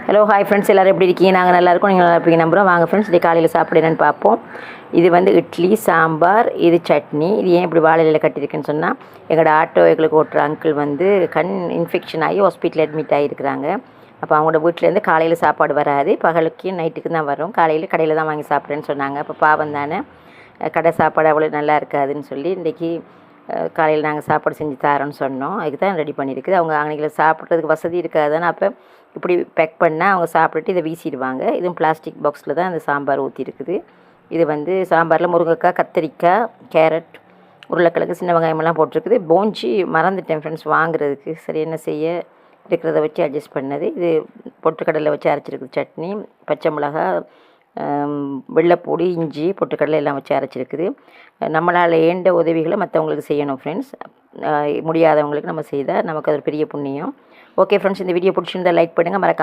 Hello hi friends, எல்லோரும் எப்படி இருக்கீங்க? நாங்கள் நல்லா இருக்கோம், நீங்கள் நல்லா இருப்பீங்க நம்புகிறோம். வாங்க ஃப்ரெண்ட்ஸ், இன்றைக்கி காலையில் சாப்பிட என்னென்னு பார்ப்போம். இது வந்து இட்லி, சாம்பார், இது சட்னி. இது ஏன் இப்படி வாழையில கட்டியிருக்குன்னு சொன்னால், எங்களோட ஆட்டோ எங்களுக்கு ஓட்டுற அங்கிள் வந்து கண் இன்ஃபெக்ஷன் ஆகி ஹாஸ்பிட்டலில் அட்மிட் ஆகியிருக்கிறாங்க. அப்போ அவங்களோட வீட்டிலேருந்து காலையில் சாப்பாடு வராது, பகலுக்கு நைட்டுக்கு தான் வரும். காலையில் கடையில் தான் வாங்கி சாப்பிட்றேன்னு சொன்னாங்க. அப்போ பாவம் தானே, கடை சாப்பாடு அவ்வளோ நல்லா இருக்காதுன்னு சொல்லி இன்றைக்கி காலையில் நாங்கள் சாப்பாடு செஞ்சு தரோன்னு சொன்னோம். அதுக்கு தான் ரெடி பண்ணியிருக்குது. அவங்க அன்றைக்கி சாப்பிட்றதுக்கு வசதி இருக்காதுன்னு அப்போ இப்படி பேக் பண்ணால் அவங்க சாப்பிட்டுட்டு இதை வீசிடுவாங்க. இதுவும் பிளாஸ்டிக் பாக்ஸில் தான் அந்த சாம்பார் ஊற்றிருக்குது. இது வந்து சாம்பாரில் முருங்கைக்காய், கத்திரிக்காய், கேரட், உருளைக்கிழங்கு, சின்ன வெங்காயமெல்லாம் போட்டிருக்குது. போஞ்சி மறந்துட்டேன் ஃப்ரெண்ட்ஸ் வாங்குறதுக்கு. சரி, என்ன செய்ய, இருக்கிறத வச்சு அட்ஜஸ்ட் பண்ணது. இது பொட்டுக்கடலை வச்சு அரைச்சிருக்குது சட்னி. பச்சை மிளகா, வெள்ளைப்பூடி, இஞ்சி, பொட்டுக்கடலை எல்லாம் வச்சு அரைச்சிருக்குது. நம்மளால் ஏண்ட உதவிகளை மற்றவங்களுக்கு செய்யணும் ஃப்ரெண்ட்ஸ். முடியாதவங்களுக்கு நம்ம செய்தால் நமக்கு அது ஒரு பெரிய புண்ணியம். ஓகே ஃப்ரெண்ட்ஸ், இந்த வீடியோ பிடிச்சிருந்தால் லைக் பண்ணுங்கள்.